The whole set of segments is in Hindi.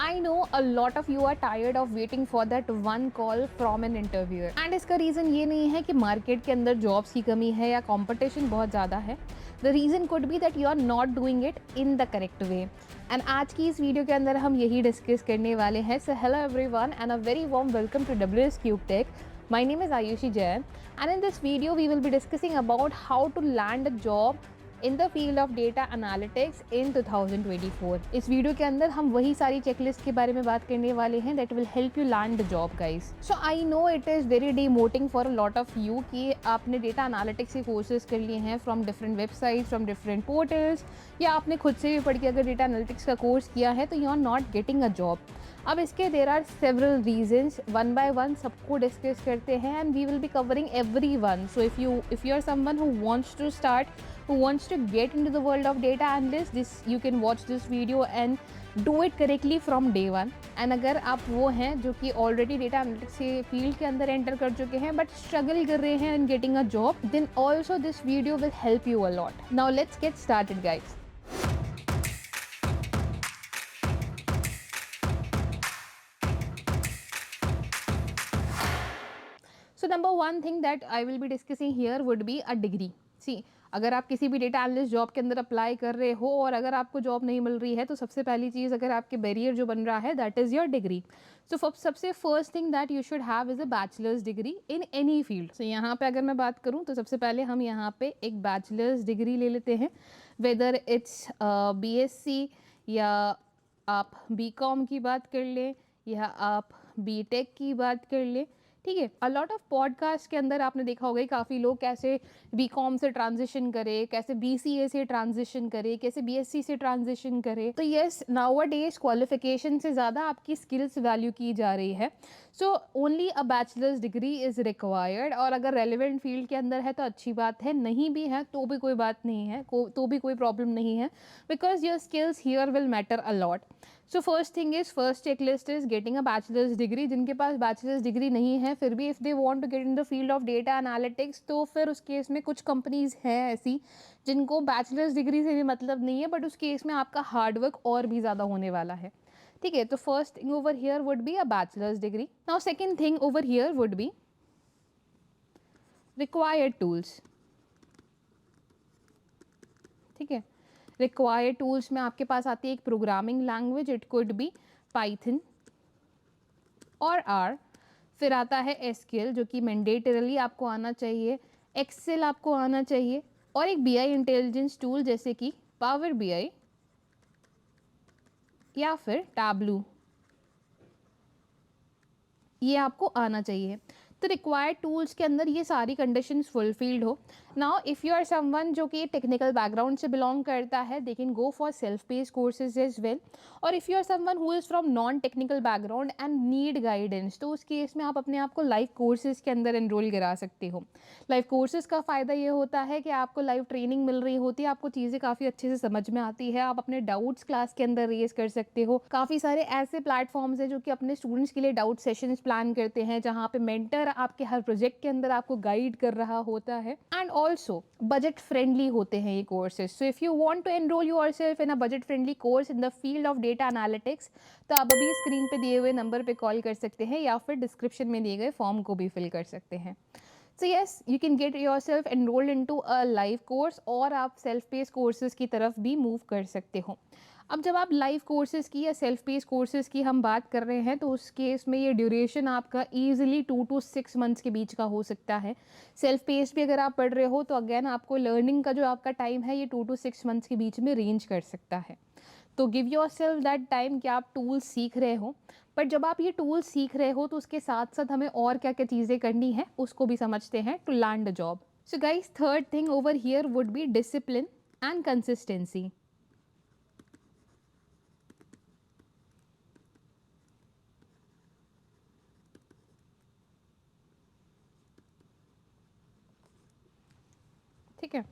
I know a lot of you are tired of waiting for that one call from an interviewer. And इसका रीज़न ये नहीं है कि मार्केट के अंदर जॉब्स की कमी है या कंपटीशन बहुत ज़्यादा है. The reason could be that you are not doing it in the correct way. And आज की इस वीडियो के अंदर हम यही डिस्कस करने वाले हैं. So hello everyone and a very warm welcome to WS Cube Tech. My name is Ayushi Jain, and in this video we will be discussing about how to land a job in the field of data analytics in 2024. इस वीडियो के अंदर हम वही सारी चेकलिस्ट के बारे में बात करने वाले हैं that will help you land the job guys. So I know it is very demoting for a lot of you कि आपने डेटा एनालिटिक्स के कोर्सेज कर लिए हैं from different websites, from different portals, या आपने खुद से भी पढ़ के अगर डेटा एनालिटिक्स का कोर्स किया है तो you are not getting a job. अब इसके there are several reasons, one by one सबको डिस्कस करते हैं and we will be covering every one. So if you are someone who wants to start, who wants to get into the world of data analyst, this you can watch this video and do it correctly from day one. and अगर आप वो हैं जो कि ऑलरेडी डेटा एनालिटिक्स के फील्ड के अंदर एंटर कर चुके हैं बट स्ट्रगल कर रहे हैं in getting a job, then also this video will help you a lot. Now let's get started guys. So number one thing that I will be discussing here would be a degree. See, अगर आप किसी भी डेटा एनालिस्ट जॉब के अंदर अप्लाई कर रहे हो और अगर आपको जॉब नहीं मिल रही है तो सबसे पहली चीज़ अगर आपके बैरियर जो बन रहा है that is your degree. So सबसे first thing that you should have is a bachelor's degree in any field. So यहाँ पे अगर मैं बात करूँ तो सबसे पहले हम यहाँ पे एक बैचलर्स डिग्री ले लेते हैं, वेदर इट्स BSc या आप BCom की बात कर लें या आप BTech की बात कर लें. ठीक है, अ लॉट ऑफ पॉडकास्ट के अंदर आपने देखा होगा काफ़ी लोग कैसे BCom से ट्रांजिशन करे, कैसे BCA से ट्रांजिशन करे, कैसे BSc से ट्रांजिशन करे. तो येस, नाउअडेज क्वालिफिकेशन से ज़्यादा आपकी स्किल्स वैल्यू की जा रही है. So only a bachelor's degree is required. और अगर रेलिवेंट फील्ड के अंदर है तो अच्छी बात है, नहीं भी है तो भी कोई बात नहीं है, तो भी कोई प्रॉब्लम नहीं है, because your skills here will matter a lot. So first thing is, first checklist is getting a bachelor's degree. जिनके पास बैचलर्स डिग्री नहीं है फिर भी if they want to get in the field of data analytics, तो फिर उस केस में कुछ कंपनीज हैं ऐसी जिनको बैचलर्स डिग्री से भी मतलब नहीं है, बट उस केस में आपका हार्डवर्क और भी ज़्यादा होने वाला है. ठीक है, तो first thing over here would be a bachelor's degree. Now second thing over here would be required tools. ठीक है, रिक्वायर्ड टूल्स में आपके पास आती है एक programming language, it could be Python और R. फिर आता है SQL जो कि मैंडेटरली आपको आना चाहिए, एक्सेल आपको आना चाहिए, और एक BI इंटेलिजेंस टूल जैसे कि पावर BI या फिर टैबलू, ये आपको आना चाहिए. तो रिक्वायर्ड टूल्स के अंदर ये सारी कंडीशंस फुलफिल्ड हो. Now if you are someone जो कि टेक्निकल बैकग्राउंड से बिलोंग करता है, they can go for self paced courses as well. और if you are someone who is from non technical background and need guidance, तो उस केस में आप अपने आप को लाइव कोर्सेज के अंदर एनरोल करा सकते हो. लाइव कोर्सेज का फ़ायदा ये होता है कि आपको लाइव ट्रेनिंग मिल रही होती है, आपको चीज़ें काफ़ी अच्छे से समझ में आती है, आप अपने डाउट्स क्लास के अंदर रेज कर सकते हो. काफ़ी सारे ऐसे प्लेटफॉर्म्स हैं जो कि अपने स्टूडेंट्स के लिए डाउट सेशंस प्लान करते हैं जहाँ पे मेंटर आपके हर प्रोजेक्ट के अंदर आपको गाइड कर रहा होता है. एंड ऑल्सो बजट फ्रेंडली होते हैं ये courses. So if you want to enroll yourself in a budget friendly course in the field of data analytics, तो आप अभी स्क्रीन पे दिए हुए नंबर पे कॉल कर सकते हैं या फिर डिस्क्रिप्शन में दिए गए फॉर्म को भी फिल कर सकते हैं. So yes, you can get yourself enrolled into a live course, और आप सेल्फ पेस्ड कोर्सेज की तरफ भी मूव कर सकते हो. अब जब आप लाइव कोर्सेज की या सेल्फ पेस्ड कोर्सेज की हम बात कर रहे हैं तो उस केस में ये ड्यूरेशन आपका ईजिली 2 to 6 मंथ्स के बीच का हो सकता है. सेल्फ पेस्ड भी अगर आप पढ़ रहे हो तो अगेन आपको लर्निंग का जो आपका टाइम है ये 2 to 6 मंथ्स के बीच में रेंज कर सकता है. तो गिव योरसेल्फ दैट टाइम कि आप टूल्स सीख रहे हो. बट जब आप ये टूल्स सीख रहे हो तो उसके साथ साथ हमें और क्या क्या चीज़ें करनी है उसको भी समझते हैं to land a job. So guys, third thing over here would be discipline and consistency. ठीक है,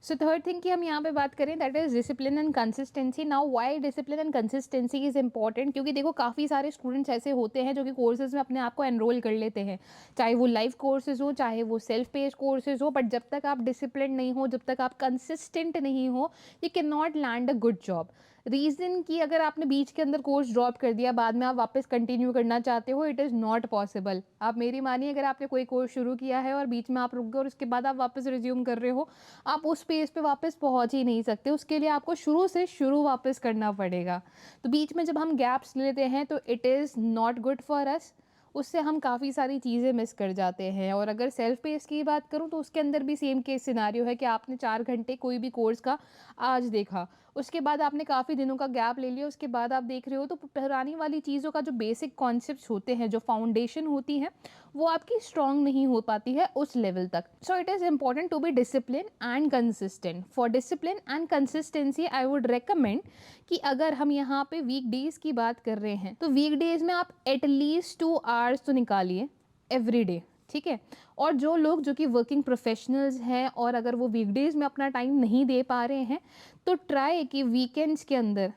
सो थर्ड थिंग की हम यहाँ पे बात करें that is discipline and consistency. Now why discipline and consistency is important, क्योंकि देखो काफ़ी सारे स्टूडेंट्स ऐसे होते हैं जो कि कोर्सेज में अपने आप को एनरोल कर लेते हैं, चाहे वो लाइव कोर्सेज हो चाहे वो सेल्फ पेस्ड कोर्सेज हो, बट जब तक आप डिसिप्लिन नहीं हो, जब तक आप कंसिस्टेंट नहीं हो, you can not land a good job. Reason कि अगर आपने बीच के अंदर कोर्स ड्रॉप कर दिया, बाद में आप वापस कंटिन्यू करना चाहते हो, इट इज़ नॉट पॉसिबल। आप मेरी मानिए, अगर आपने कोई कोर्स शुरू किया है और बीच में आप रुक गए और उसके बाद आप वापस रिज़्यूम कर रहे हो, आप उस पेज पे वापस पहुँच ही नहीं सकते। उसके लिए आपको शुरू से शुरू वापस करना पड़ेगा। तो बीच में जब हम गैप्स लेते हैं तो it is not good for us. उससे हम काफ़ी सारी चीज़ें मिस कर जाते हैं। और अगर सेल्फ पेस की बात करूँ तो उसके अंदर भी सेम केस सिनेरियो है कि आपने 4 घंटे कोई भी कोर्स का आज देखा, उसके बाद आपने काफ़ी दिनों का गैप ले लिया, उसके बाद आप देख रहे हो तो पुरानी वाली चीज़ों का जो बेसिक कॉन्सेप्ट्स होते हैं, जो फाउंडेशन होती हैं, वो आपकी स्ट्रॉन्ग नहीं हो पाती है उस लेवल तक। So it is important to be discipline and consistent. For discipline and consistency I would recommend कि अगर हम यहाँ पे वीकडेज की बात कर रहे हैं तो वीकडेज में आप एटलीस्ट 2 आवर्स तो निकालिए एवरी डे, ठीक है। और जो लोग जो कि वर्किंग प्रोफेशनल्स हैं और अगर वो वीकडेज में अपना टाइम नहीं दे पा रहे हैं तो ट्राई कि वीकेंड्स के अंदर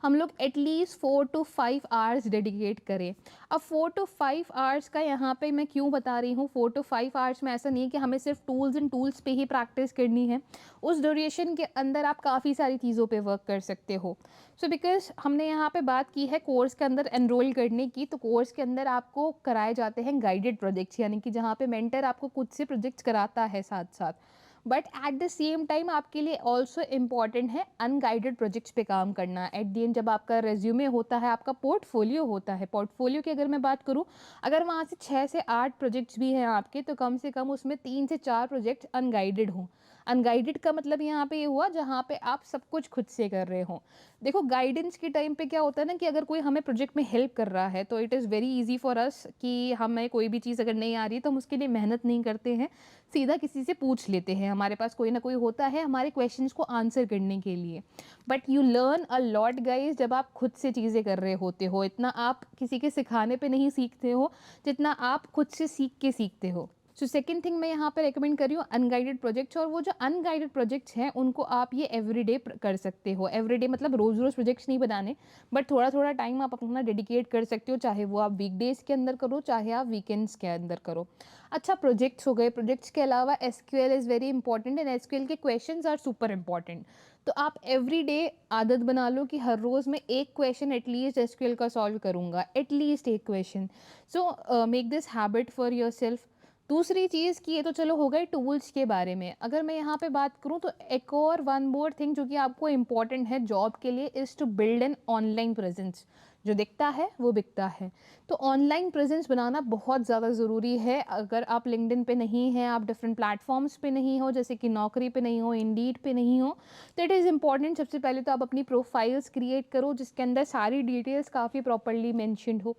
हम लोग एटलीस्ट 4 to 5 आवर्स डेडिकेट करें। अब 4 to 5 आवर्स का यहाँ पे मैं क्यों बता रही हूँ, 4 to 5 आवर्स में ऐसा नहीं है कि हमें सिर्फ टूल्स एंड टूल्स पे ही प्रैक्टिस करनी है। उस ड्यूरेशन के अंदर आप काफ़ी सारी चीज़ों पे वर्क कर सकते हो। सो बिकॉज हमने यहाँ पे बात की है कोर्स के अंदर एनरोल करने की, तो कोर्स के अंदर आपको कराए जाते हैं गाइडेड प्रोजेक्ट्स, यानी कि जहाँ पे मेंटर आपको खुद से प्रोजेक्ट्स कराता है साथ साथ। But at the same time आपके लिए ऑल्सो इम्पॉर्टेंट है अनगाइडेड प्रोजेक्ट्स पे काम करना। एट द एंड जब आपका रेज्यूमे होता है, आपका पोर्टफोलियो होता है, पोर्टफोलियो की अगर मैं बात करूँ, अगर वहाँ से 6 से 8 प्रोजेक्ट्स भी हैं आपके, तो कम से कम उसमें 3 से 4 प्रोजेक्ट अनगाइडेड हों। अनगाइडेड का मतलब यहाँ पे ये हुआ जहाँ पे आप सब कुछ खुद से कर रहे हो। देखो गाइडेंस के टाइम पे क्या होता है ना कि अगर कोई हमें प्रोजेक्ट में हेल्प कर रहा है तो it is very easy for us कि हमें कोई भी चीज़ अगर नहीं आ रही है तो हम उसके लिए मेहनत नहीं करते हैं, सीधा किसी से पूछ लेते हैं। हमारे पास कोई ना कोई होता है हमारे क्वेश्चंस को आंसर करने के लिए। But you learn a lot guys जब आप खुद से चीज़ें कर रहे होते हो। इतना आप किसी के सिखाने पे नहीं सीखते हो जितना आप खुद से सीख के सीखते हो। सो सेकंड थिंग मैं यहाँ पे रेकमेंड कर रही हूँ अनगाइडेड प्रोजेक्ट्स। और वो जो अनगाइडेड प्रोजेक्ट्स हैं उनको आप ये एवरीडे कर सकते हो। एवरीडे मतलब रोज़ रोज़ प्रोजेक्ट्स नहीं बनाने, बट थोड़ा थोड़ा टाइम आप अपना डेडिकेट कर सकते हो, चाहे वो आप वीकडेज के अंदर करो, चाहे आप वीकेंड्स के अंदर करो। अच्छा, प्रोजेक्ट्स हो गए। प्रोजेक्ट्स के अलावा SQL is very important and SQL के क्वेश्चंस आर सुपर इंपॉर्टेंट। तो आप एवरीडे आदत बना लो कि हर रोज़ मैं एक क्वेश्चन एटलीस्ट एसक्यूएल का सॉल्व करूँगा, एटलीस्ट एक question. So make this habit for your self. दूसरी चीज़ कि ये तो चलो हो गए टूल्स के बारे में। अगर मैं यहाँ पे बात करूँ तो एक और वन मोर थिंग जो कि आपको इम्पॉर्टेंट है जॉब के लिए is to build an online presence. जो दिखता है वो बिकता है। तो ऑनलाइन प्रेजेंस बनाना बहुत ज़्यादा ज़रूरी है। अगर आप लिंक्डइन पे नहीं हैं, आप डिफरेंट प्लेटफॉर्म्स पे नहीं हो, जैसे कि नौकरी पे नहीं हो, इंडीड पे नहीं हो, तो इट इज़ इम्पॉर्टेंट सबसे पहले तो आप अपनी प्रोफाइल्स क्रिएट करो जिसके अंदर सारी डिटेल्स काफ़ी प्रॉपरली मैंशनड हो।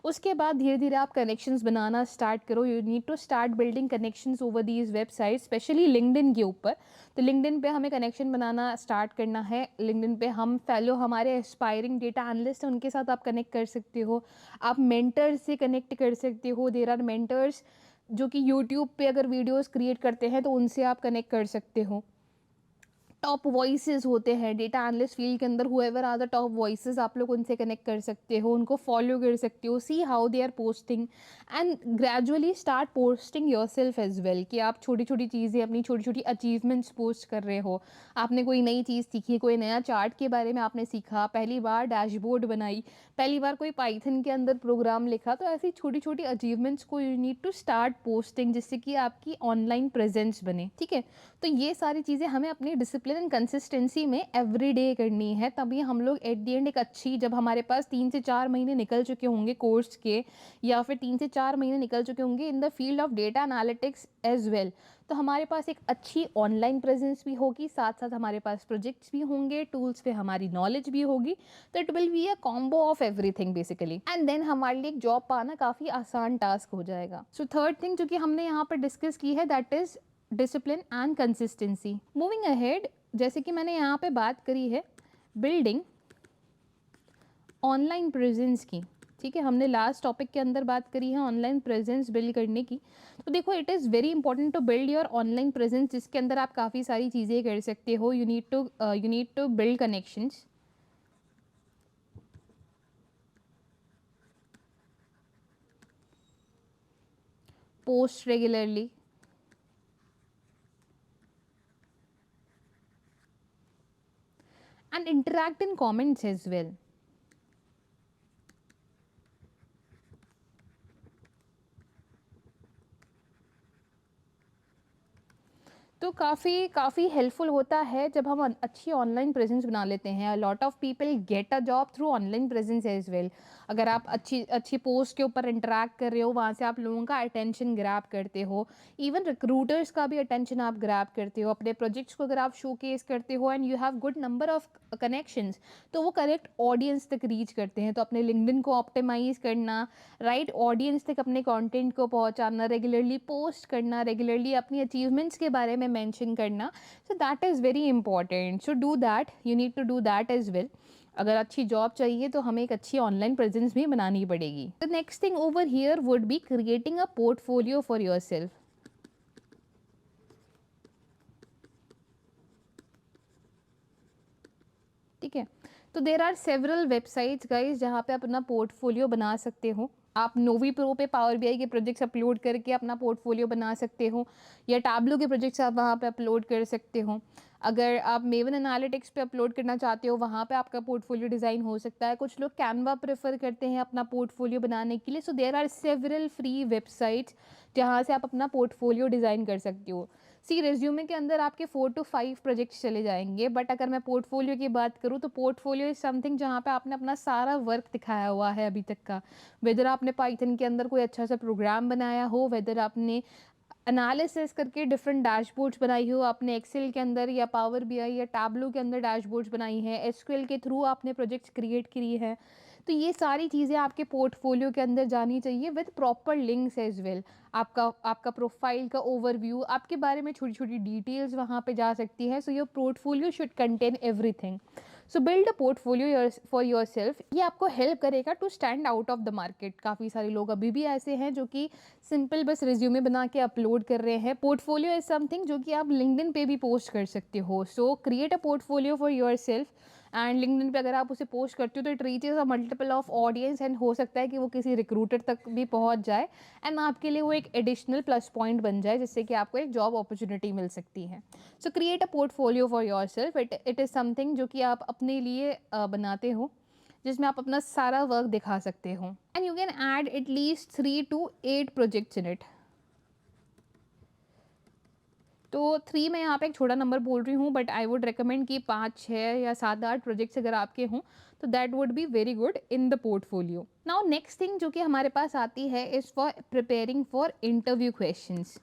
उसके बाद धीरे धीरे आप कनेक्शंस बनाना स्टार्ट करो। You need to start building connections over these website, specially LinkedIn के ऊपर। तो लिंक्डइन पे हमें कनेक्शन बनाना स्टार्ट करना है। लिंक्डइन पे हम फेलो हमारे एस्पायरिंग डेटा एनालिस्ट हैं उनके साथ आप कनेक्ट कर सकते हो। आप मेंटर से कनेक्ट कर सकते हो। देयर आर मेंटर्स जो कि यूट्यूब पे अगर वीडियोस क्रिएट करते हैं तो उनसे आप कनेक्ट कर सकते हो। टॉप वॉइसेस होते हैं डेटा एनालिस्ट फील्ड के अंदर, whoever are the top voices, आप लोग उनसे कनेक्ट कर सकते हो, उनको फॉलो कर सकते हो, see how they are posting and gradually start posting yourself as well. कि आप छोटी छोटी चीज़ें, अपनी छोटी छोटी अचीवमेंट्स पोस्ट कर रहे हो। आपने कोई नई चीज़ सीखी, कोई नया चार्ट के बारे में आपने सीखा, पहली बार डैशबोर्ड बनाई, पहली बार कोई पाइथन के अंदर प्रोग्राम लिखा, तो ऐसी छोटी छोटी अचीवमेंट्स को you need to start posting जिससे कि आपकी ऑनलाइन प्रेजेंस बने, ठीक है। तो ये सारी चीज़ें हमें अपनी डिसिप्लिन एंड कंसिस्टेंसी में एवरीडे करनी है, तभी हम लोग एट द एंड एक अच्छी, जब हमारे पास 3 से 4 महीने निकल चुके होंगे कोर्स के, या फिर 3 से 4 महीने निकल चुके होंगे in the field of data analytics as well, तो हमारे पास एक अच्छी ऑनलाइन प्रेजेंस भी होगी, साथ साथ हमारे पास प्रोजेक्ट्स भी होंगे, टूल्स पे हमारी नॉलेज भी होगी। तो it will be a combo of everything basically, and then हमारे लिए एक जॉब पाना काफ़ी आसान टास्क हो जाएगा। सो थर्ड थिंग जो कि हमने यहाँ पर डिस्कस की है that is discipline and consistency. Moving ahead, जैसे कि मैंने यहाँ पे बात करी है बिल्डिंग ऑनलाइन प्रेजेंस की, ठीक है। हमने लास्ट टॉपिक के अंदर बात करी है ऑनलाइन प्रेजेंस बिल्ड करने की। तो देखो it is very important to build your online presence, जिसके अंदर आप काफ़ी सारी चीज़ें कर सकते हो। You need to build connections, post regularly, interact in comments as well. तो काफ़ी हेल्पफुल होता है जब हम अच्छी ऑनलाइन प्रेजेंस बना लेते हैं। Lot of people get a job through online presence as well. अगर आप अच्छी अच्छी पोस्ट के ऊपर इंटरेक्ट कर रहे हो, वहाँ से आप लोगों का अटेंशन ग्रैब करते हो। इवन रिक्रूटर्स का भी अटेंशन आप ग्रैब करते हो। अपने प्रोजेक्ट्स को अगर आप शोकेस करते हो and you have good number of connections, तो वो करेक्ट ऑडियंस तक रीच करते हैं। तो अपने लिंक्डइन को ऑप्टिमाइज करना, राइट ऑडियंस तक अपने कंटेंट को पहुंचाना, रेगुलरली पोस्ट करना, रेगुलरली अपनी अचीवमेंट्स के बारे में मेंशन करना, so that is very important. So do that, you need to do that as well. अगर अच्छी जॉब चाहिए तो हमें एक अच्छी ऑनलाइन प्रेजेंस भी बनानी पड़ेगी। The next thing over here would be creating a portfolio for yourself. ठीक है, तो there are several websites guys जहाँ पे आप अपना पोर्टफोलियो बना सकते हो। आप नोवी प्रो पे पावर बीआई के प्रोजेक्ट्स अपलोड करके अपना पोर्टफोलियो बना सकते हो, या टैबलो के प्रोजेक्ट्स आप वहाँ पे अपलोड कर सकते हो। अगर आप मेवन एनालिटिक्स पे अपलोड करना चाहते हो, वहाँ पे आपका पोर्टफोलियो डिज़ाइन हो सकता है। कुछ लोग कैनवा प्रेफर करते हैं अपना पोर्टफोलियो बनाने के लिए। So there are several free websites जहाँ से आप अपना पोर्टफोलियो डिज़ाइन कर सकते हो। सी रेज्यूमे के अंदर आपके 4 to 5 प्रोजेक्ट्स चले जाएंगे, बट अगर मैं पोर्टफोलियो की बात करूँ तो पोर्टफोलियो इज़ समथिंग जहाँ पे आपने अपना सारा वर्क दिखाया हुआ है अभी तक का। वेदर आपने पाइथन के अंदर कोई अच्छा सा प्रोग्राम बनाया हो, वेदर आपने एनालिसिस करके डिफरेंट डैशबोर्ड्स बनाई हो, आपने एक्सेल के अंदर या पावर बीआई या टैबलो के अंदर डैशबोर्ड्स बनाई हैं, एसक्यूएल के थ्रू आपने प्रोजेक्ट्स क्रिएट की है, तो ये सारी चीज़ें आपके पोर्टफोलियो के अंदर जानी चाहिए with proper links as well. आपका आपका प्रोफाइल का ओवरव्यू, आपके बारे में छोटी छोटी डिटेल्स वहाँ पे जा सकती है। So your portfolio should contain everything. So build a portfolio for yourself. ये आपको हेल्प करेगा to stand out of the market. काफ़ी सारे लोग अभी भी ऐसे हैं जो कि सिंपल बस रिज्यूमे बना के अपलोड कर रहे हैं। पोर्टफोलियो इज समथिंग जो कि आप लिंक्डइन पे भी पोस्ट कर सकते हो। सो create a portfolio for your self, and LinkedIn पे अगर आप उसे पोस्ट करते हो तो it reaches a multiple of audience, and हो सकता है कि वो किसी रिक्रूटर तक भी पहुंच जाए, एंड आपके लिए वो एक एडिशनल प्लस पॉइंट बन जाए जिससे कि आपको एक जॉब अपॉर्चुनिटी मिल सकती है। सो create a portfolio for your self. It is something जो कि आप अपने लिए बनाते हो, जिसमें आप अपना सारा वर्क दिखा सकते हो, and you can add at least 3 to 8 projects in it. तो 3 मैं यहाँ पे एक छोटा नंबर बोल रही हूँ, बट आई वुड रिकमेंड कि 5, 6 या 7, 8 प्रोजेक्ट्स अगर आपके हों तो that would be very good in the portfolio. Now next thing जो कि हमारे पास आती है is for preparing for interview questions.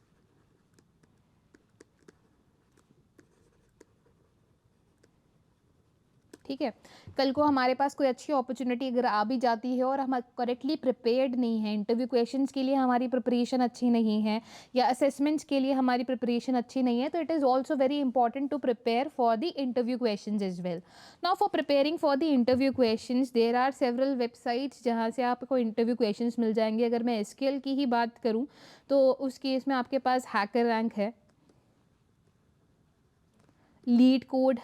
ठीक है, कल को हमारे पास कोई अच्छी अपॉर्चुनिटी अगर आ भी जाती है और हम करेक्टली प्रिपेयर्ड नहीं हैं, इंटरव्यू क्वेश्चंस के लिए हमारी प्रिपरेशन अच्छी नहीं है, या असेसमेंट्स के लिए हमारी प्रिपरेशन अच्छी नहीं है, तो it is also very important to prepare for the interview questions as well. Now for preparing for the interview questions there are several websites जहाँ से आपको इंटरव्यू क्वेश्चंस मिल जाएंगे। अगर मैं एसक्यूएल की ही बात करूँ तो उस केस में आपके पास हैकर रैंक है, लीड कोड,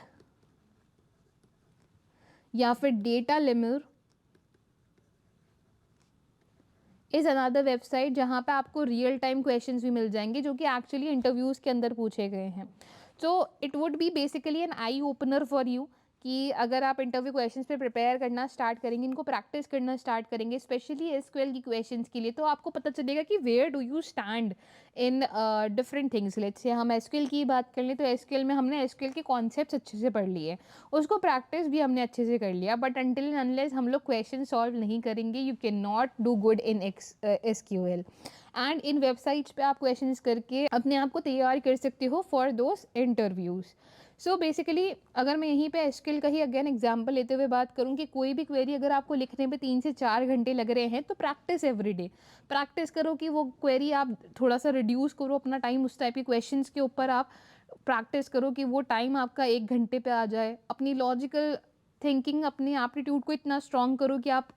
या फिर data lemur is another website जहाँ पे आपको रियल टाइम क्वेश्चंस भी मिल जाएंगे जो कि एक्चुअली इंटरव्यूज़ के अंदर पूछे गए हैं। So it would be basically an eye opener for you कि अगर आप इंटरव्यू क्वेश्चंस पे प्रिपेयर करना स्टार्ट करेंगे, इनको प्रैक्टिस करना स्टार्ट करेंगे, स्पेशली एसक्यूएल की क्वेश्चंस के लिए, तो आपको पता चलेगा कि where do you stand in different things. Let's say हम एसक्यूएल की बात कर लें तो एसक्यूएल में हमने एसक्यूएल के कॉन्सेप्ट्स अच्छे से पढ़ लिए, उसको प्रैक्टिस भी हमने अच्छे से कर लिया, बट अनटिल एंड अनलेस हम लोग क्वेश्चन सॉल्व नहीं करेंगे you can not do good in SQL. And in websites पे आप क्वेश्चंस करके अपने आप को तैयार कर सकते हो for those interviews. So basically अगर मैं यहीं पे एसक्यूएल का ही अगेन एग्जांपल लेते हुए बात करूं कि कोई भी क्वेरी अगर आपको लिखने पे 3 से 4 घंटे लग रहे हैं तो प्रैक्टिस एवरीडे, प्रैक्टिस करो कि वो क्वेरी आप थोड़ा सा रिड्यूस करो अपना टाइम, उस टाइप की क्वेश्चंस के ऊपर आप प्रैक्टिस करो कि वो टाइम आपका 1 घंटे पे आ जाए। अपनी लॉजिकल थिंकिंग, अपनी एप्टीट्यूड को इतना स्ट्रॉन्ग करो कि आप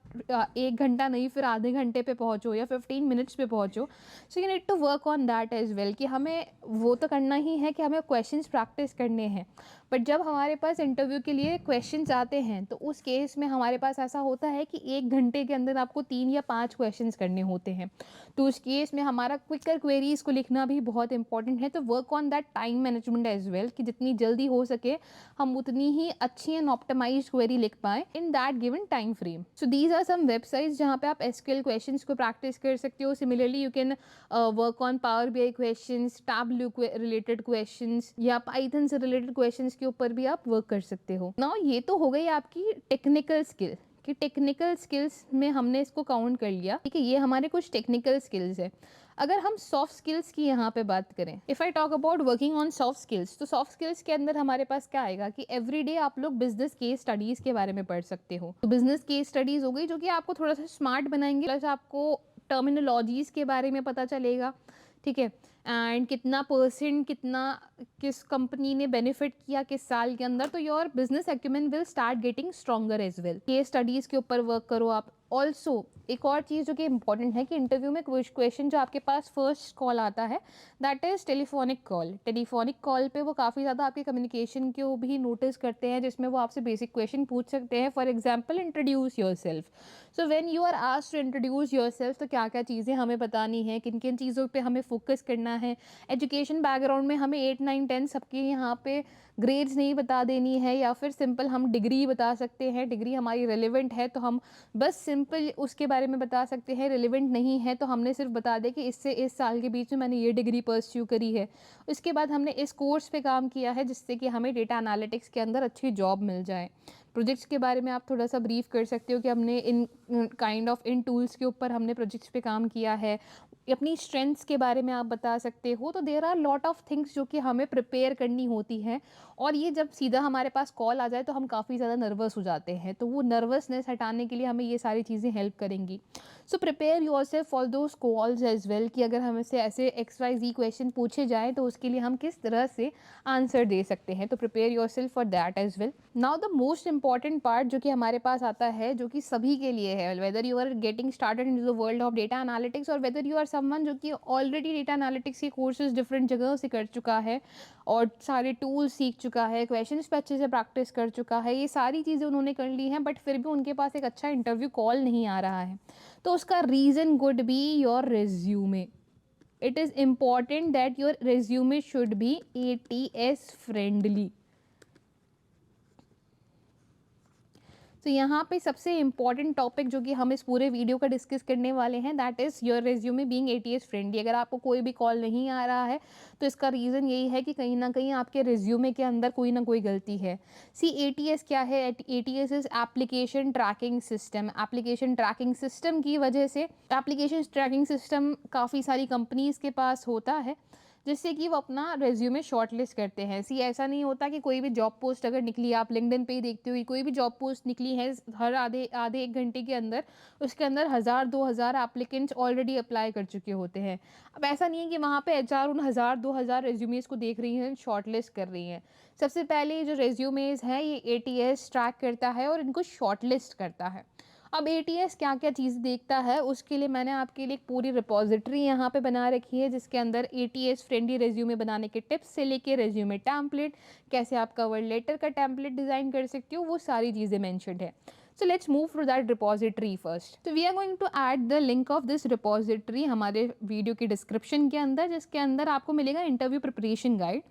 1 घंटा नहीं फिर आधे घंटे पे पहुंचो या 15 मिनट्स पे पहुंचो। So you need to work on that as well कि हमें वो तो करना ही है कि हमें क्वेश्चंस प्रैक्टिस करने हैं, बट जब हमारे पास इंटरव्यू के लिए क्वेश्चंस आते हैं तो उस केस में हमारे पास ऐसा होता है कि 1 घंटे के अंदर आपको 3 या 5 क्वेश्चंस करने होते हैं। तो उस केस में हमारा क्विकर क्वेरीज़ को लिखना भी बहुत इंपॉर्टेंट है, तो work on that time management as well कि जितनी जल्दी हो सके हम उतनी ही अच्छी एंड ऑप्टिमाइज्ड क्वेरी लिख पाएँ in that given time frame. So these are some websites जहाँ पे आप एसक्यूएल क्वेश्चंस को प्रैक्टिस कर सकते हो। Similarly you can work on power BI questions, tableau related questions या पाइथन से रिलेटेड क्वेश्चंस के ऊपर भी आप वर्क कर सकते हो। नाउ ये तो हो गई आपकी टेक्निकल स्किल कि टेक्निकल स्किल्स में हमने इसको काउंट कर लिया, ठीक है, ये हमारे कुछ टेक्निकल स्किल्स है। अगर हम सॉफ्ट स्किल्स की यहाँ पे बात करें, if I talk about working on soft skills, तो सॉफ्ट स्किल्स के अंदर हमारे पास क्या आएगा कि एवरीडे आप लोग बिजनेस केस स्टडीज़ के बारे में पढ़ सकते हो। तो बिजनेस केस स्टडीज़ हो गई जो कि आपको थोड़ा सा स्मार्ट बनाएंगे, प्लस आपको टर्मिनोलॉजीज़ के बारे में पता चलेगा, ठीक है, एंड कितना परसेंट कितना किस कंपनी ने बेनिफिट किया किस साल के अंदर, तो your business acumen will start getting stronger as well. Case studies के ऊपर वर्क करो आप। ऑल्सो एक और चीज़ जो कि इंपॉर्टेंट है कि इंटरव्यू में क्वेश्चन जो आपके पास फर्स्ट कॉल आता है that is telephonic call. Telephonic call पे वो काफ़ी ज़्यादा आपके कम्युनिकेशन को भी नोटिस करते हैं, जिसमें वो आपसे बेसिक क्वेश्चन पूछ सकते हैं। For example, introduce yourself. So when you are asked to introduce yourself, तो क्या क्या चीज़ें हमें बतानी है, किन किन चीज़ों पे हमें फोकस करना है। एजुकेशन बैकग्राउंड में हमें 8, 9, 10 सबके यहाँ पे ग्रेड्स नहीं बता देनी है, या फिर सिंपल हम डिग्री बता सकते हैं। डिग्री हमारी रेलिवेंट है तो हम बस सिंपल उसके बारे में बता सकते हैं, रिलेवेंट नहीं है तो हमने सिर्फ बता दें कि इससे इस साल के बीच में मैंने ये डिग्री परस्यू करी है, उसके बाद हमने इस कोर्स पे काम किया है जिससे कि हमें डेटा एनालिटिक्स के अंदर अच्छी जॉब मिल जाए। प्रोजेक्ट्स के बारे में आप थोड़ा सा ब्रीफ कर सकते हो कि हमने in kind of in tools के ऊपर हमने प्रोजेक्ट्स पे काम किया है। अपनी स्ट्रेंथ्स के बारे में आप बता सकते हो। तो there are lot of things जो कि हमें प्रिपेयर करनी होती हैं, और ये जब सीधा हमारे पास कॉल आ जाए तो हम काफ़ी ज़्यादा नर्वस हो जाते हैं, तो वो नर्वसनेस हटाने के लिए हमें ये सारी चीज़ें हेल्प करेंगी। So prepare yourself for those calls as well कि अगर हमें से ऐसे XYZ क्वेश्चन पूछे जाए तो उसके लिए हम किस तरह से आंसर दे सकते हैं। तो prepare yourself for that as well. Now the most important part जो कि हमारे पास आता है, जो कि सभी के लिए है, whether you are getting started in the world of data analytics और वेदर यू आर समवन जो कि ऑलरेडी डेटा एनालिटिक्स के कोर्सेज डिफरेंट जगहों से कर चुका है और सारे टूल्स सीख चुका है, क्वेश्चंस पे अच्छे से प्रैक्टिस कर चुका है, ये सारी चीज़ें उन्होंने कर ली हैं, बट फिर भी उनके पास एक अच्छा इंटरव्यू कॉल नहीं आ रहा है। तो उसका reason could be your resume. It is important that your resume should be ATS friendly. तो यहाँ पे सबसे इंपॉर्टेंट टॉपिक जो कि हम इस पूरे वीडियो का डिस्कस करने वाले हैं that is your resume being ATS friendly. अगर आपको कोई भी कॉल नहीं आ रहा है तो इसका रीज़न यही है कि कहीं ना कहीं आपके रेज्यूमे के अंदर कोई ना कोई गलती है। सी ATS क्या है? ATS is application tracking system. Application tracking system की वजह से एप्लीकेशन ट्रैकिंग सिस्टम काफ़ी सारी कंपनीज़ के पास होता है, जिससे कि वो अपना रेज्यूमे शॉर्टलिस्ट करते हैं। सी ऐसा नहीं होता कि कोई भी जॉब पोस्ट अगर निकली, आप लिंक्डइन पे ही देखते हो, कोई भी जॉब पोस्ट निकली है हर आधे आधे 1 घंटे के अंदर उसके अंदर 1000-2000 एप्लीकेंट्स ऑलरेडी अप्लाई कर चुके होते हैं। अब ऐसा नहीं है कि वहाँ पे HR उन 1000-2000 रेज्यूमेज़ को देख रही हैं, शॉर्टलिस्ट कर रही हैं। सबसे पहले जो रेज्यूमेज़ हैं ये ATS ट्रैक करता है और इनको शॉर्टलिस्ट करता है। अब ATS क्या-क्या चीज़ देखता है, उसके लिए मैंने आपके लिए एक पूरी रिपॉजिटरी यहाँ पे बना रखी है, जिसके अंदर ATS फ्रेंडली रेज्यूमे बनाने के टिप्स से लेके रेज्यूमे टेम्पलेट, कैसे आप कवर लेटर का टेम्पलेट डिज़ाइन कर सकते हो, वो सारी चीज़ें मेंशन्ड है। So let's move to that repository first. तो we are going to add the link of this repository हमारे वीडियो के डिस्क्रिप्शन के अंदर, जिसके अंदर आपको मिलेगा इंटरव्यू प्रिपरेशन गाइड।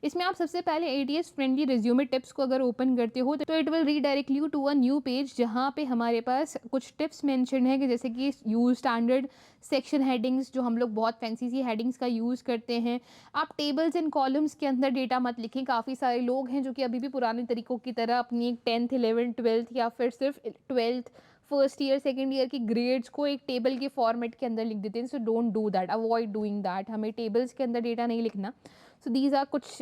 इसमें आप सबसे पहले ATS फ्रेंडली रिज्यूमे टिप्स को अगर ओपन करते हो तो it will redirect you to a new page, जहाँ पे हमारे पास कुछ टिप्स मेंशन है कि जैसे कि यूज स्टैंडर्ड सेक्शन हेडिंग्स, जो हम लोग बहुत फैंसी सी हेडिंग्स का यूज़ करते हैं। आप टेबल्स एंड कॉलम्स के अंदर डेटा मत लिखें। काफ़ी सारे लोग हैं जो कि अभी भी पुराने तरीकों की तरह अपनी 10th 11th 12th या फिर सिर्फ 12th first year second year की ग्रेड्स को एक टेबल के फॉर्मेट के अंदर लिख देते हैं। So don't do that, avoid doing that. हमें टेबल्स के अंदर डेटा नहीं लिखना। सो दीज आर कुछ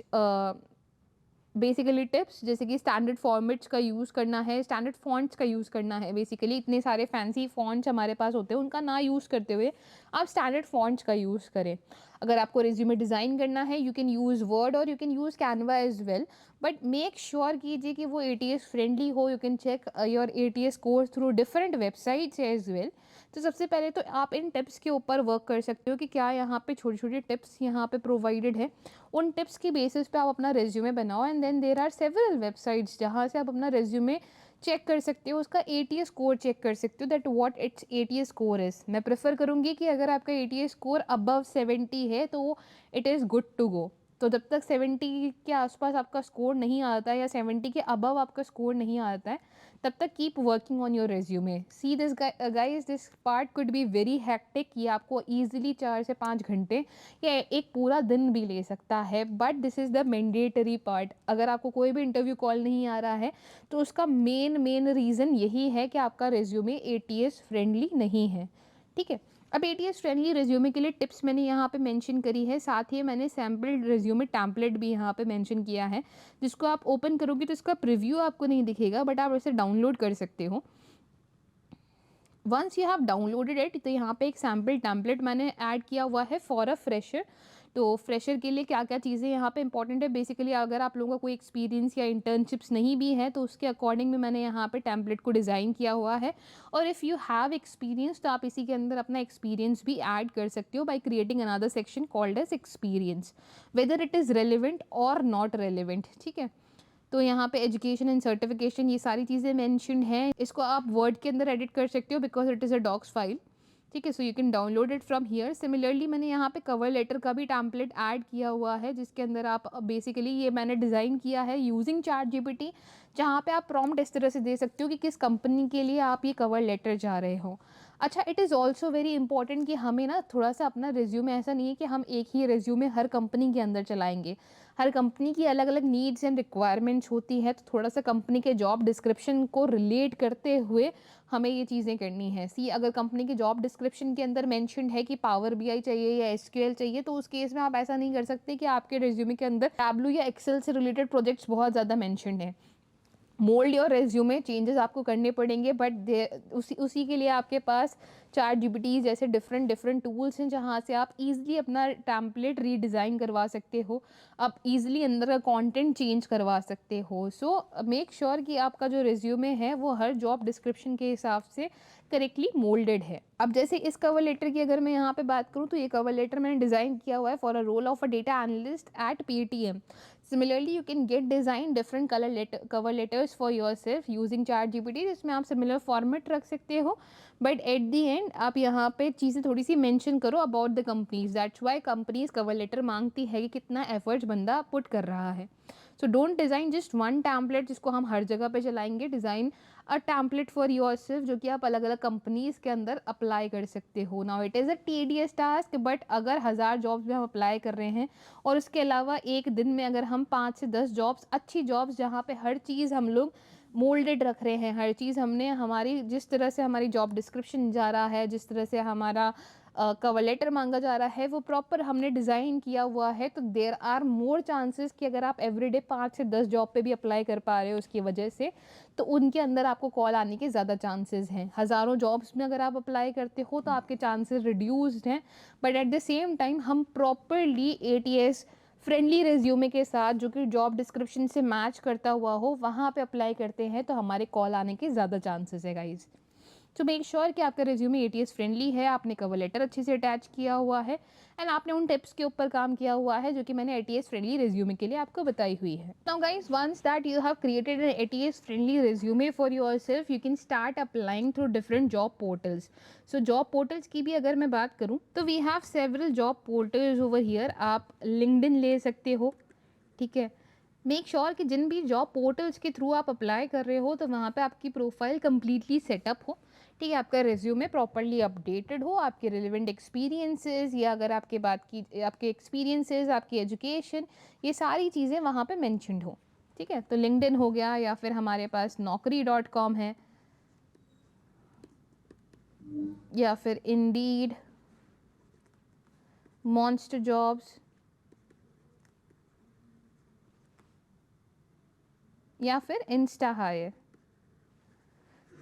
बेसिकली टिप्स, जैसे कि स्टैंडर्ड फॉर्मेट्स का यूज़ करना है, स्टैंडर्ड फॉन्ट्स का यूज़ करना है। बेसिकली इतने सारे फैंसी फॉन्ट्स हमारे पास होते हैं, उनका ना यूज़ करते हुए आप स्टैंडर्ड फॉन्ट्स का यूज़ करें। अगर आपको रिज्यूमे डिज़ाइन करना है यू कैन यूज़ वर्ड और you can use Canva as well, but make sure कीजिए कि वो एटीएस फ्रेंडली हो। You can check your ATS course through different websites as well. तो सबसे पहले तो आप इन टिप्स के ऊपर वर्क कर सकते हो कि क्या यहाँ पे छोटी-छोटी टिप्स यहाँ पे प्रोवाइडेड है। उन टिप्स की बेसिस पे आप अपना रिज्यूमे बनाओ and then there are several websites जहाँ से आप अपना रिज्यूमे चेक कर सकते हो, उसका एटीएस स्कोर चेक कर सकते हो that what it's ATS score is. मैं प्रेफ़र करूँगी कि अगर आपका एटीएस स्कोर अबव 70 है तो it is good to go. तो जब तक 70 के आसपास आपका स्कोर नहीं आता है या 70 के अबव आपका स्कोर नहीं आता है, तब तक keep working on your resume. See this guys, this part could be very hectic. ये आपको ईजिली 4 से 5 घंटे या एक पूरा दिन भी ले सकता है, but this is the mandatory part. अगर आपको कोई भी इंटरव्यू कॉल नहीं आ रहा है तो उसका मेन रीज़न यही है कि आपका रिज्यूमे एटीएस फ्रेंडली नहीं है। ठीक है, अब एटीएस फ्रेंडली रिज्यूमे के लिए टिप्स मैंने यहाँ पे मेंशन करी है, साथ ही मैंने सैम्पल रिज्यूमे टेम्पलेट भी यहाँ पे मेंशन किया है, जिसको आप ओपन करोगे तो इसका प्रीव्यू आपको नहीं दिखेगा, बट आप इसे डाउनलोड कर सकते हो। Once you have downloaded it तो यहाँ पे एक सैम्पल टेम्पलेट मैंने ऐड किया हुआ है फॉर अ फ्रेशर। तो फ्रेशर के लिए क्या क्या चीज़ें यहाँ पे इंपॉर्टेंट है, बेसिकली अगर आप लोगों का कोई एक्सपीरियंस या इंटर्नशिप्स नहीं भी है तो उसके अकॉर्डिंग में मैंने यहाँ पे टेम्पलेट को डिज़ाइन किया हुआ है। और इफ़ यू हैव एक्सपीरियंस तो आप इसी के अंदर अपना एक्सपीरियंस भी ऐड कर सकते हो by creating another section called as experience, whether it is relevant और नॉट रेलिवेंट। ठीक है, तो यहाँ पे एजुकेशन एंड सर्टिफिकेशन ये सारी चीज़ें मेंशन्ड हैं। इसको आप वर्ड के अंदर एडिट कर सकते हो because it is a docs file. ठीक है, so you can download it from here. Similarly मैंने यहाँ पे कवर लेटर का भी टेम्पलेट ऐड किया हुआ है, जिसके अंदर आप बेसिकली ये मैंने डिज़ाइन किया है यूजिंग चैट जीपीटी, जहाँ पे आप प्रॉम्प्ट इस तरह से दे सकते हो कि किस कंपनी के लिए आप ये कवर लेटर जा रहे हो। अच्छा, it is also very important कि हमें ना थोड़ा सा अपना रिज्यूमे, ऐसा नहीं है कि हम एक ही रिज्यूमे हर कंपनी के अंदर चलाएंगे। हर कंपनी की अलग अलग नीड्स एंड रिक्वायरमेंट्स होती है, तो थोड़ा सा कंपनी के जॉब डिस्क्रिप्शन को रिलेट करते हुए हमें ये चीज़ें करनी है। सी अगर कंपनी के जॉब डिस्क्रिप्शन के अंदर मेंशन्ड है कि पावर बीआई चाहिए या एसक्यूएल चाहिए, तो उस केस में आप ऐसा नहीं कर सकते कि आपके रिज्यूमे के अंदर टैबलू या एक्सेल से रिलेटेड प्रोजेक्ट्स बहुत ज़्यादा मेंशन्ड हैं। मोल्ड योर रिज्यूमे, चेंजेस आपको करने पड़ेंगे, बट उसी उसी के लिए आपके पास चैट जीपीटी जैसे डिफरेंट डिफरेंट टूल्स हैं जहाँ से आप इजीली अपना टेम्पलेट रीडिज़ाइन करवा सकते हो, आप इजीली अंदर का कंटेंट चेंज करवा सकते हो। सो मेक श्योर कि आपका जो रिज्यूमे है वो हर जॉब डिस्क्रिप्शन के हिसाब से करेक्टली मोल्डेड है। अब जैसे इस कवर लेटर की अगर मैं यहाँ पे बात करूँ तो ये कवर लेटर मैंने डिज़ाइन किया हुआ है for a role of a data analyst at Paytm. Similarly, you can get design different cover letters for yourself using ChatGPT, जिसमें आप सिमिलर फॉर्मेट रख सकते हो, बट एट दी एंड आप यहाँ पे चीज़ें थोड़ी सी मेंशन करो about the companies. That's why companies cover letter मांगती है कि कितना एफर्ट्स बंदा पुट कर रहा है। So don't design just one template जिसको हम हर जगह पे चलाएंगे। Design a template for yourself जो कि आप अलग अलग कंपनीज के अंदर अप्लाई कर सकते हो। Now it is a tedious task, but अगर 1000 जॉब्स में हम अप्लाई कर रहे हैं और उसके अलावा एक दिन में अगर हम 5 से 10 जॉब्स, अच्छी जॉब्स जहाँ पे हर चीज़ हम लोग मोल्डेड रख रहे हैं, हर चीज़ हमने हमारी जिस तरह से हमारी जॉब डिस्क्रिप्शन जा रहा है, जिस तरह से हमारा कवर लेटर मांगा जा रहा है वो प्रॉपर हमने डिज़ाइन किया हुआ है, तो देयर आर मोर चांसेस कि अगर आप एवरीडे 5 से 10 जॉब पे भी अप्लाई कर पा रहे हो उसकी वजह से, तो उनके अंदर आपको कॉल आने के ज़्यादा चांसेस हैं। हज़ारों जॉब्स में अगर आप अप्लाई करते हो तो आपके चांसेस रिड्यूस्ड हैं, but at the same time हम प्रॉपरली एटीएस फ्रेंडली रिज्यूमे के साथ जो कि जॉब डिस्क्रिप्शन से मैच करता हुआ हो वहाँ पे अप्लाई करते हैं तो हमारे कॉल आने के ज़्यादा चांसेस है गाइज। तो मेक श्योर कि आपका रिज्यूमे एटीएस फ्रेंडली है, आपने कवर लेटर अच्छे से अटैच किया हुआ है एंड आपने उन टिप्स के ऊपर काम किया हुआ है जो कि मैंने एटीएस फ्रेंडली रिज्यूमे के लिए आपको बताई हुई है। Now guys, once that you have created an ATS friendly resume for yourself, you can start applying through different job portals. So job portals की भी अगर मैं बात करूँ तो we have several job portals over here. आप लिंक्डइन ले सकते हो। ठीक है, मेक श्योर कि जिन भी जॉब पोर्टल्स के थ्रू आप अप्लाई कर रहे हो तो वहाँ पे आपकी प्रोफाइल कंप्लीटली सेटअप हो। ठीक है, आपका रिज्यूमे प्रॉपर्ली अपडेटेड हो, आपके रिलेवेंट एक्सपीरियंसेस या अगर आपके बात की आपके एक्सपीरियंसेस, आपकी एजुकेशन, ये सारी चीज़ें वहाँ पे मेंशन्ड हो। ठीक है, तो लिंक्डइन हो गया या फिर हमारे पास naukri.com है या फिर इंडीड, मॉन्स्टर जॉब्स या फिर इंस्टा हायर।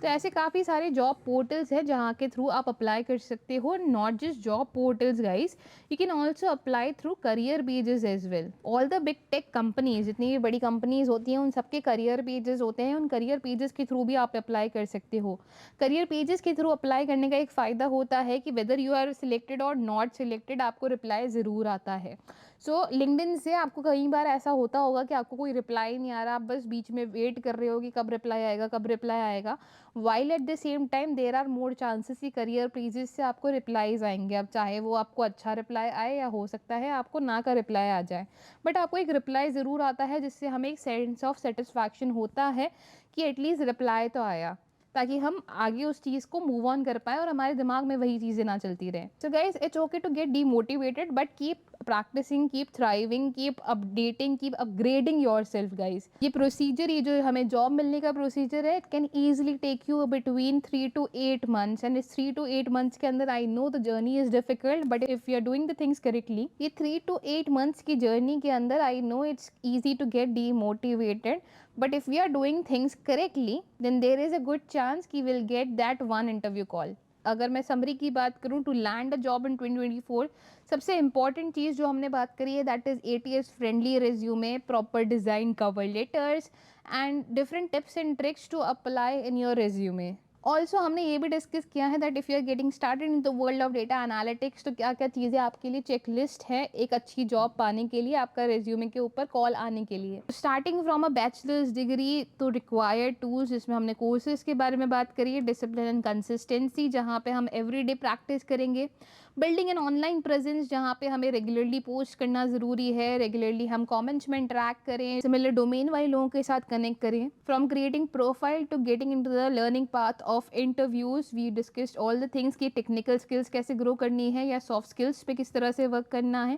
तो ऐसे काफ़ी सारे जॉब पोर्टल्स हैं जहाँ के थ्रू आप अप्लाई कर सकते हो। Not just job portals guys, you can also apply through career pages as well. All the big tech companies, जितनी भी बड़ी कंपनीज होती हैं, उन सबके करियर पेजेस होते हैं। उन करियर पेजेस के थ्रू भी आप अप्लाई कर सकते हो। करियर पेजेस के थ्रू अप्लाई करने का एक फ़ायदा होता है कि वेदर यू आर सिलेक्टेड और नॉट सिलेक्टेड, आपको रिप्लाई ज़रूर आता है। सो लिंक्डइन से आपको कई बार ऐसा होता होगा कि आपको कोई रिप्लाई नहीं आ रहा, आप बस बीच में वेट कर रहे हो कि कब रिप्लाई आएगा, कब रिप्लाई आएगा। While at the same time there are more chances कि करियर पेजेस से आपको रिप्लाईज आएंगे। अब चाहे वो आपको अच्छा रिप्लाई आए या हो सकता है आपको ना का रिप्लाई आ जाए, बट आपको एक रिप्लाई ज़रूर आता है, जिससे हमें एक सेंस ऑफ सेटिस्फैक्शन होता है कि एटलीस्ट रिप्लाई तो आया, ताकि हम आगे उस चीज़ को मूव ऑन कर पाएँ और हमारे दिमाग में वही चीज़ें ना चलती रहें। So guys, it's okay to get demotivated, but keep practicing, keep thriving, keep updating, keep upgrading yourself guys. ये प्रोसीजर, ये जो हमें जॉब मिलने का प्रोसीजर है, it can easily take you between 3 to 8 months, and इस 3 to 8 months के अंदर I know the journey is difficult, but if you are doing the things correctly, ये 3 to 8 months की जर्नी के अंदर I know it's easy to get demotivated, but if we are doing things correctly, then there is a good chance कि we'll get that one interview call. अगर मैं समरी की बात करूँ, to land a job in 2024, सबसे इंपॉर्टेंट चीज़ जो हमने बात करी है, that is ATS friendly resume, proper design cover letters and different tips and tricks to apply in your resume. Also हमने ये भी डिस्कस किया है that if you are getting started in the world of data analytics, तो क्या क्या चीज़ें आपके लिए चेकलिस्ट है एक अच्छी जॉब पाने के लिए, आपका रिज्यूमे के ऊपर कॉल आने के लिए। Starting from a bachelor's degree तो रिक्वायर्ड टूल्स, जिसमें हमने कोर्सेज के बारे में बात करी है, डिसिप्लिन एंड कंसिस्टेंसी, जहाँ पे हम एवरीडे प्रैक्टिस करेंगे, बिल्डिंग एन ऑनलाइन प्रेजेंस, जहाँ पे हमें रेगुलरली पोस्ट करना ज़रूरी है, रेगुलरली हम कमेंट्स में इंटरैक्ट करें, सिमिलर डोमेन वाले लोगों के साथ कनेक्ट करें। From creating profile to getting into the learning path of interviews, we discussed all the things की टेक्निकल स्किल्स कैसे ग्रो करनी है या सॉफ्ट स्किल्स पे किस तरह से वर्क करना है,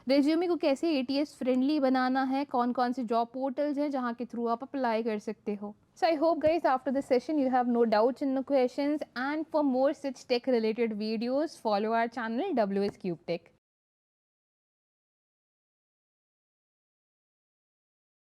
रेज्यूमे को कैसे ATS फ्रेंडली बनाना है, कौन कौन से जॉब पोर्टल्स हैं जहाँ के थ्रू आप अप्लाई कर सकते हो। So I hope guys after this session you have no doubts and no questions, and for more such tech related videos follow our channel WS Cube Tech.